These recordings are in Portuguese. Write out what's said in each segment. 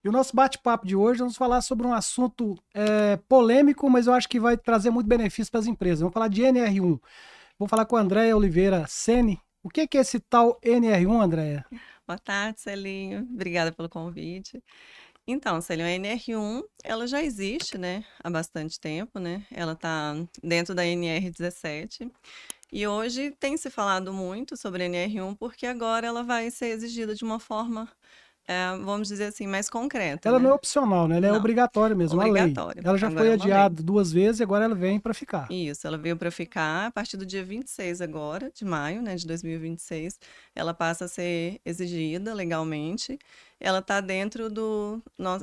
E o nosso bate-papo de hoje, vamos falar sobre um assunto polêmico, mas eu acho que vai trazer muito benefício para as empresas. Vamos falar de NR1. Vou falar com a Andréia Oliveira Sene. O que é esse tal NR1, Andréia? Boa tarde, Celinho. Obrigada pelo convite. Então, Celinho, a NR1, ela já existe, né, há bastante tempo, né? Ela está dentro da NR17. E hoje tem se falado muito sobre a NR1 porque agora ela vai ser exigida de uma forma, vamos dizer assim, mais concreta, Ela não é né? opcional, né? Ela é Não, obrigatória mesmo, uma lei. obrigatória. Ela já Agora foi é uma lei. adiada 2 vezes e agora ela vem para ficar. Isso, ela veio para ficar a partir do dia 26 agora, de maio, né, de 2026. Ela passa a ser exigida legalmente. Ela está dentro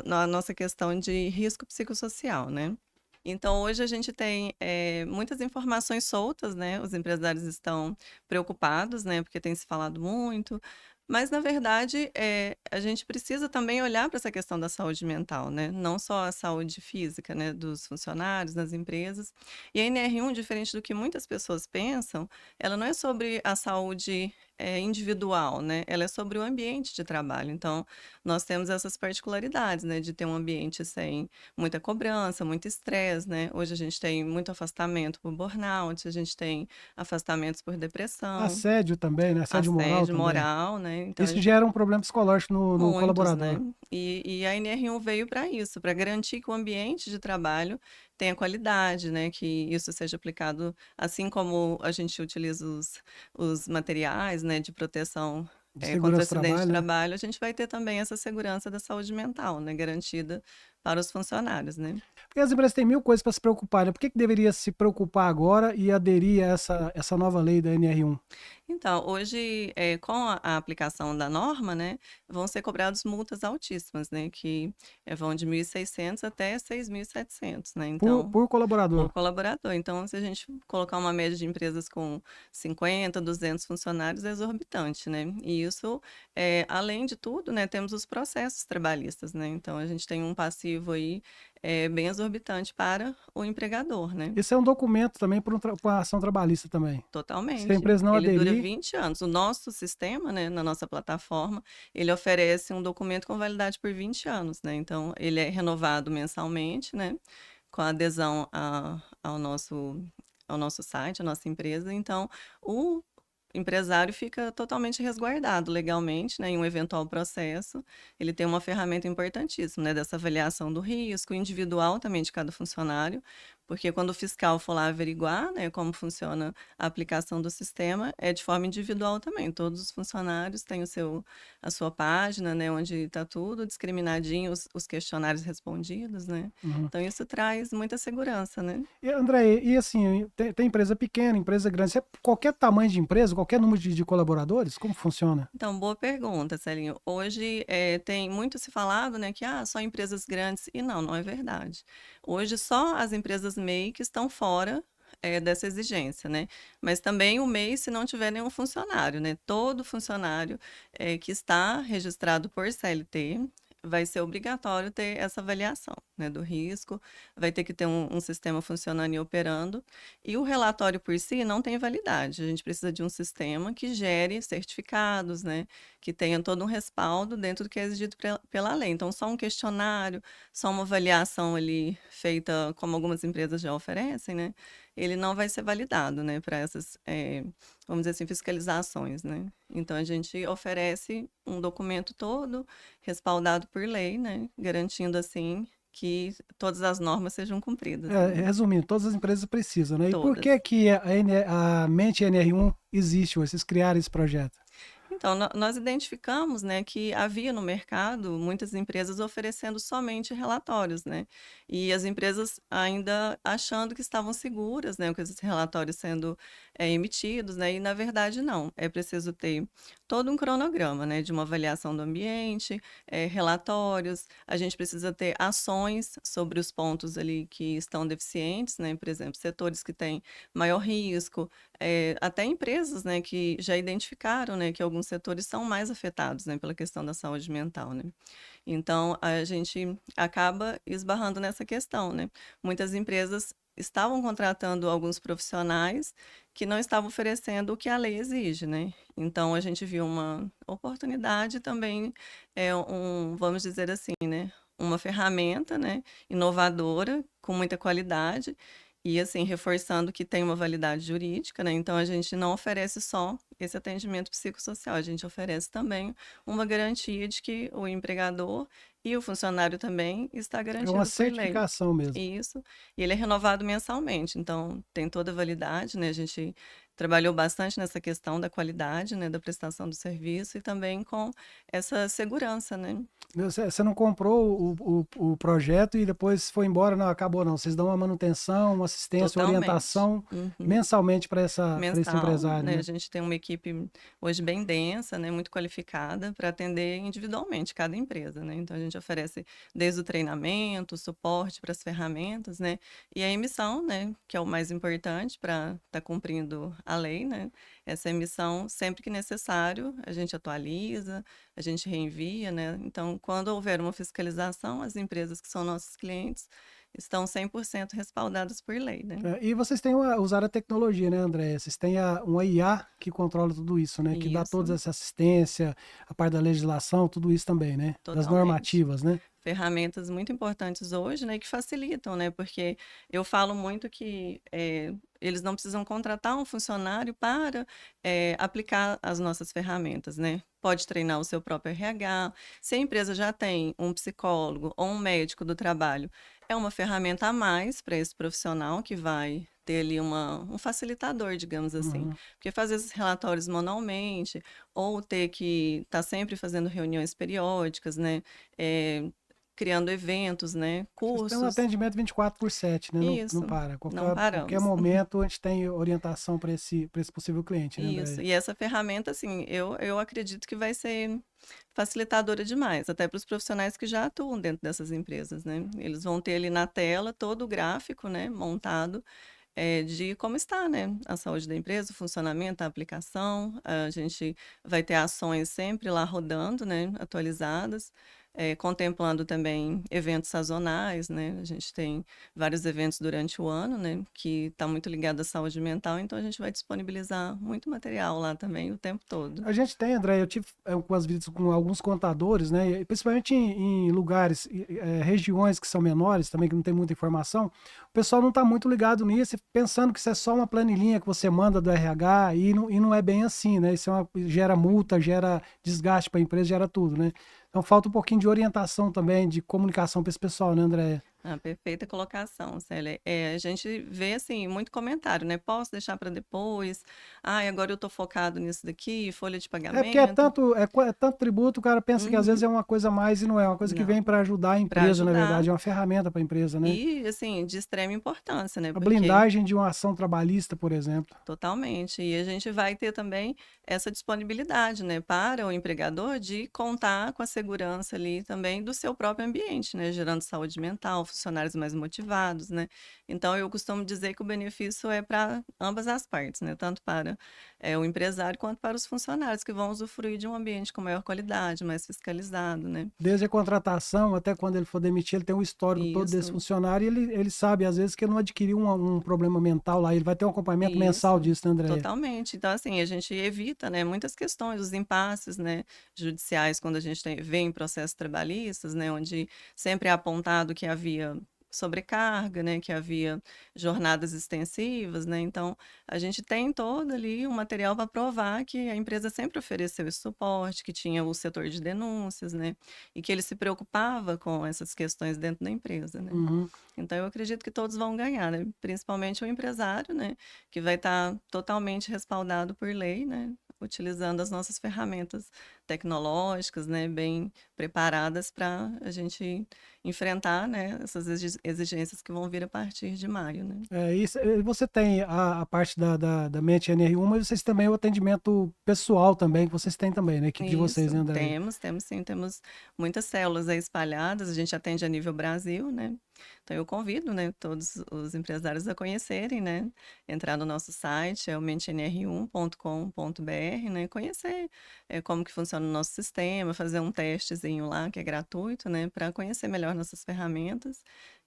na nossa questão de risco psicossocial, né? Então, hoje a gente tem muitas informações soltas, né? Os empresários estão preocupados, né? Porque tem se falado muito. Mas, na verdade, a gente precisa também olhar para essa questão da saúde mental, né? Não só a saúde física, né, dos funcionários, das empresas. E a NR1, diferente do que muitas pessoas pensam, ela não é sobre a saúde individual, né? Ela é sobre o ambiente de trabalho. Então, nós temos essas particularidades, né? De ter um ambiente sem muita cobrança, muito estresse, né? Hoje a gente tem muito afastamento por burnout, a gente tem afastamentos por depressão, Assédio também, né? Assédio moral assédio também. moral, né? Então, Isso gera um problema psicológico no muitos, né? colaborador. E a NR1 veio para isso, para garantir que o ambiente de trabalho tenha qualidade, né? Que isso seja aplicado, assim como a gente utiliza os materiais, né, de proteção De contra segurança do acidente de trabalho, né? trabalho, a gente vai ter também essa segurança da saúde mental, né? Garantida para os funcionários, né? Porque as empresas têm mil coisas para se preocupar, né? Por que deveria se preocupar agora e aderir a essa nova lei da NR1? Então, hoje, com a aplicação da norma, né, vão ser cobradas multas altíssimas, né, que vão de 1.600 até 6.700, né, então, Por colaborador. por colaborador. Então, se a gente colocar uma média de empresas com 50, 200 funcionários, é exorbitante, né? E isso, além de tudo, né, temos os processos trabalhistas, né? Então, a gente tem um passivo aí bem exorbitante para o empregador, né? Esse é um documento também para uma ação trabalhista também. Se a Totalmente. empresa não Ele dura aderir, 20 anos. O nosso sistema, né, na nossa plataforma, ele oferece um documento com validade por 20 anos, né? Então, ele é renovado mensalmente, né, com a adesão ao nosso site, à nossa empresa. Então, o empresário fica totalmente resguardado legalmente, né, em um eventual processo. Ele tem uma ferramenta importantíssima, né, dessa avaliação do risco individual também de cada funcionário, porque quando o fiscal for lá averiguar, né, como funciona a aplicação do sistema, é de forma individual também. Todos os funcionários têm a sua página, né, onde está tudo discriminadinho, os questionários respondidos, né? uhum. Então isso traz muita segurança, né? E, André, e assim, tem empresa pequena, empresa grande. Se é qualquer tamanho de empresa, qualquer número de colaboradores, como funciona? Então, boa pergunta, Celinho. Hoje tem muito se falado, né, que só empresas grandes, e não, não é verdade. Hoje só as empresas MEI que estão fora dessa exigência, né? Mas também o MEI se não tiver nenhum funcionário, né? Todo funcionário que está registrado por CLT vai ser obrigatório ter essa avaliação, né, do risco, vai ter que ter um sistema funcionando e operando, e o relatório por si não tem validade. A gente precisa de um sistema que gere certificados, né, que tenha todo um respaldo dentro do que é exigido pela lei. Então, só um questionário, só uma avaliação ali feita, como algumas empresas já oferecem, né, ele não vai ser validado, né, para essas, vamos dizer assim, fiscalizações, né. Então, a gente oferece um documento todo respaldado por lei, né, garantindo assim que todas as normas sejam cumpridas, né? Resumindo, todas as empresas precisam, né? E por Todas. que a Mente NR1 existe, vocês criaram esse projeto? Então, nós identificamos, né, que havia no mercado muitas empresas oferecendo somente relatórios, né? E as empresas ainda achando que estavam seguras, né, com esses relatórios sendo emitidos, né? E na verdade não. É preciso ter todo um cronograma, né, de uma avaliação do ambiente, relatórios. A gente precisa ter ações sobre os pontos ali que estão deficientes, né? Por exemplo, setores que têm maior risco, até empresas, né, que já identificaram, né, que alguns setores são mais afetados, né, pela questão da saúde mental, né. Então, a gente acaba esbarrando nessa questão, né. Muitas empresas estavam contratando alguns profissionais que não estavam oferecendo o que a lei exige, né. Então a gente viu uma oportunidade também, vamos dizer assim, né, uma ferramenta, né, inovadora, com muita qualidade, e assim, reforçando que tem uma validade jurídica, né, então a gente não oferece só esse atendimento psicossocial, a gente oferece também uma garantia de que o empregador e o funcionário também está É uma garantido por lei. certificação mesmo. Isso, e ele é renovado mensalmente, então tem toda a validade, né, a gente trabalhou bastante nessa questão da qualidade, né, da prestação do serviço e também com essa segurança, né. Você não comprou o projeto e depois foi embora, não, acabou não. Vocês dão uma manutenção, uma assistência, Totalmente. orientação Uhum. mensalmente para esse Mensal, empresário, né, a né? gente tem uma equipe hoje bem densa, né, muito qualificada para atender individualmente cada empresa, né, então a gente oferece desde o treinamento, o suporte para as ferramentas, né, e a emissão, né, que é o mais importante para estar cumprindo a lei, né, essa emissão sempre que necessário a gente atualiza, a gente reenvia, né, então quando houver uma fiscalização, as empresas que são nossos clientes estão 100% respaldadas por lei, né. E vocês têm usado a tecnologia, né, André? Vocês têm uma IA que controla tudo isso, né? Que dá toda Isso, essa assistência, a parte da legislação, tudo isso também, né? Das totalmente. normativas, né? Ferramentas muito importantes hoje, né, que facilitam, né, porque eu falo muito que, eles não precisam contratar um funcionário para, aplicar as nossas ferramentas, né. Pode treinar o seu próprio RH, se a empresa já tem um psicólogo ou um médico do trabalho, é uma ferramenta a mais para esse profissional que vai ter ali um facilitador, digamos assim. Uhum. Porque fazer esses relatórios manualmente, ou ter que estar sempre fazendo reuniões periódicas, né, eh criando eventos, né, Vocês têm um cursos. atendimento 24/7, né? Não Isso, para. não Qualquer paramos. momento a gente tem orientação para esse possível cliente, né, Isso, André? e essa ferramenta, assim, eu acredito que vai ser facilitadora demais, até para os profissionais que já atuam dentro dessas empresas, né. Eles vão ter ali na tela todo o gráfico, né, montado, de como está, né, a saúde da empresa, o funcionamento, a aplicação. A gente vai ter ações sempre lá rodando, né, atualizadas, contemplando também eventos sazonais, né. A gente tem vários eventos durante o ano, né, que está muito ligado à saúde mental, então a gente vai disponibilizar muito material lá também o tempo todo. A gente tem, André, eu tive algumas visitas com alguns contadores, né? E principalmente em lugares, regiões que são menores, também que não tem muita informação, o pessoal não está muito ligado nisso, pensando que isso é só uma planilhinha que você manda do RH e não é bem assim, né? Isso gera multa, gera desgaste para a empresa, gera tudo, né? Então falta um pouquinho de orientação também, de comunicação para esse pessoal, né, André? Ah, perfeita colocação, Célia. A gente vê, assim, muito comentário, né, "Posso deixar para depois? Ai, agora eu estou focado nisso daqui, folha de É porque é pagamento". tanto, é tanto tributo, o cara pensa que às Uhum. vezes é uma coisa a mais e não é, é uma coisa que Não, vem para ajudar a para empresa, na ajudar verdade, é uma ferramenta para a empresa, né? e, assim, de extrema importância, né, A porque blindagem de uma ação trabalhista, por exemplo. totalmente. E a gente vai ter também essa disponibilidade, né, para o empregador de contar com a segurança ali também do seu próprio ambiente, né, gerando saúde mental, funcionários mais motivados, né. Então eu costumo dizer que o benefício é para ambas as partes, né, tanto para, o empresário quanto para os funcionários que vão usufruir de um ambiente com maior qualidade, mais fiscalizado, né. Desde a contratação até quando ele for demitir, ele tem um histórico todo desse Isso, funcionário e ele sabe, às vezes, que ele não adquiriu um problema mental lá, ele vai ter um acompanhamento mensal isso. disso, né, Andréia? Totalmente. Então, assim, a gente evita, né, muitas questões, os impasses, né, judiciais quando a gente vê em processos trabalhistas, né, onde sempre é apontado que havia sobrecarga, né, que havia jornadas extensivas, né, então a gente tem todo ali um material para provar que a empresa sempre ofereceu esse suporte, que tinha o setor de denúncias, né, e que ele se preocupava com essas questões dentro da empresa, né. Uhum. Então eu acredito que todos vão ganhar, né, principalmente o empresário, né, que vai estar totalmente respaldado por lei, né, utilizando as nossas ferramentas tecnológicas, né, bem preparadas para a gente enfrentar, né, essas exigências que vão vir a partir de maio, né. E você tem a parte da mente NR1, mas vocês também o atendimento pessoal também, que vocês têm também, na equipe de vocês, né, Isso, Andréia? temos sim, temos muitas células aí espalhadas, a gente atende a nível Brasil, né. Então eu convido, né, todos os empresários a conhecerem, né, entrar no nosso site, é o mentenr1.com.br, né, conhecer, como que funciona o nosso sistema, fazer um testezinho lá que é gratuito, né, para conhecer melhor nossas ferramentas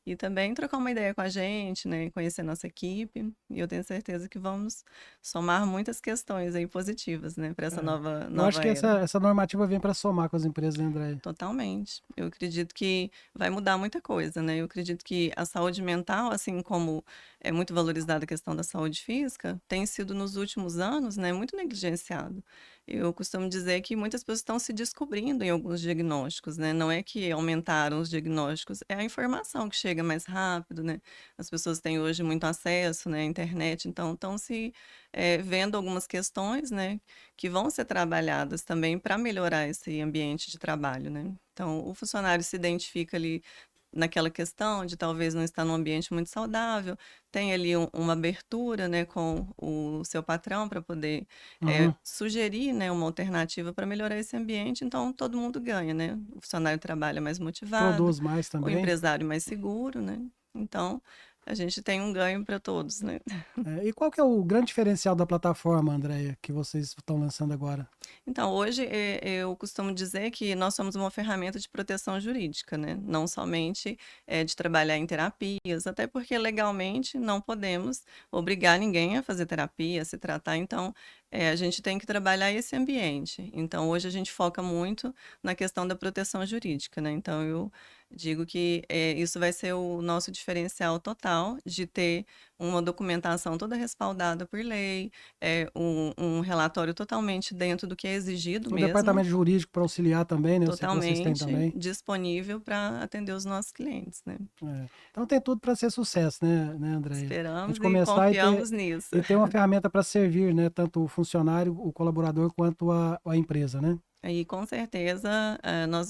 e também trocar uma ideia com a gente, né, conhecer nossa equipe, e eu tenho certeza que vamos somar muitas questões aí positivas, né, para essa nova Eu acho nova que era. essa normativa vem para somar com as empresas, né, Andréia? Totalmente. Eu acredito que vai mudar muita coisa, né. Eu acredito que a saúde mental, assim como é muito valorizada a questão da saúde física, tem sido nos últimos anos, né, muito negligenciado. Eu costumo dizer que muitas pessoas estão se descobrindo em alguns diagnósticos, né, não é que aumentaram os diagnósticos, é a informação que chega mais rápido, né. As pessoas têm hoje muito acesso, né, à internet, então estão se, vendo algumas questões, né, que vão ser trabalhadas também para melhorar esse ambiente de trabalho, né. Então, o funcionário se identifica ali naquela questão de talvez não estar num ambiente muito saudável, tem ali uma abertura, né, com o seu patrão para poder, Uhum. sugerir, né, uma alternativa para melhorar esse ambiente, então todo mundo ganha, né. O funcionário trabalha mais motivado, Produz mais o também. empresário mais seguro, né. Então, a gente tem um ganho para todos, né. E qual que é o grande diferencial da plataforma, Andréia, que vocês estão lançando agora? Então, hoje, eu costumo dizer que nós somos uma ferramenta de proteção jurídica, né, não somente, de trabalhar em terapias, até porque legalmente não podemos obrigar ninguém a fazer terapia, a se tratar, então, a gente tem que trabalhar esse ambiente. Então, hoje a gente foca muito na questão da proteção jurídica, né, então eu digo que, isso vai ser o nosso diferencial total de ter uma documentação toda respaldada por lei, um relatório totalmente dentro do que é exigido O mesmo, departamento jurídico para auxiliar também, né, eu sei que vocês têm totalmente também. disponível para atender os nossos clientes, né. Então tem tudo para ser sucesso, né, Andréia? A gente Esperamos e começar confiamos nisso. e ter uma ferramenta para servir, né, tanto o funcionário, o colaborador, quanto a empresa, né? Aí, com certeza, nós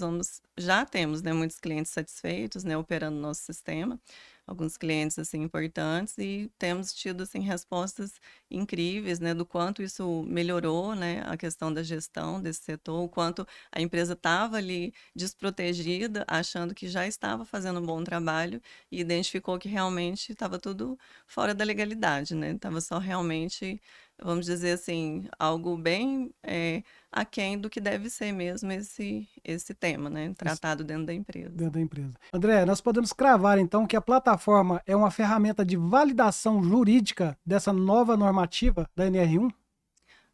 já temos, né, muitos clientes satisfeitos, né, operando o nosso sistema, alguns clientes, assim, importantes e temos tido, assim, respostas incríveis, né, do quanto isso melhorou, né, a questão da gestão desse setor, o quanto a empresa estava ali desprotegida, achando que já estava fazendo um bom trabalho e identificou que realmente estava tudo fora da legalidade, né, estava só realmente, vamos dizer assim, algo bem, aquém do que deve ser mesmo esse tema, né, Esse- tratado dentro da empresa. Dentro da empresa. André, nós podemos cravar então que a plataforma é uma ferramenta de validação jurídica dessa nova normativa da NR1?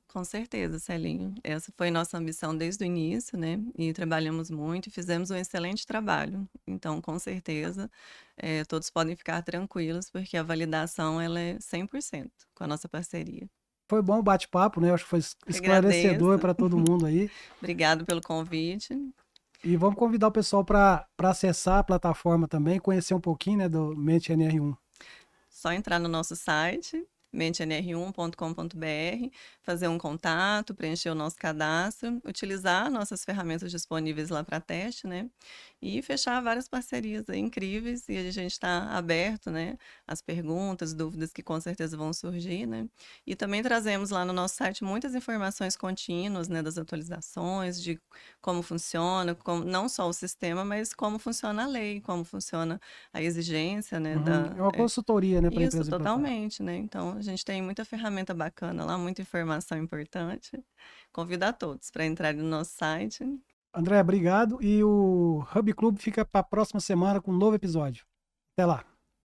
Com certeza, Celinho. Essa foi nossa ambição desde o início, né, e trabalhamos muito e fizemos um excelente trabalho. Então, com certeza, todos podem ficar tranquilos, porque a validação ela é 100% com a nossa parceria. Foi bom o bate-papo, né? Acho que foi Que esclarecedor agradeço. para todo mundo aí. Obrigado pelo convite. E vamos convidar o pessoal para acessar a plataforma também, conhecer um pouquinho, né, do Mente NR1. Só entrar no nosso site, mentenr1.com.br, fazer um contato, preencher o nosso cadastro, utilizar nossas ferramentas disponíveis lá para teste, né? E fechar várias parcerias aí incríveis e a gente está aberto, né? Às perguntas, dúvidas que com certeza vão surgir, né? E também trazemos lá no nosso site muitas informações contínuas, né? Das atualizações, de como funciona, não só o sistema, mas como funciona a lei, como funciona a exigência, né? Uhum. É uma consultoria, né, para a Isso, empresa implantar. totalmente, né. Então a gente tem muita ferramenta bacana lá, muita informação importante. Convido a todos para entrarem no nosso site. André, obrigado. E o Hub Club fica para a próxima semana com um novo episódio. Até lá.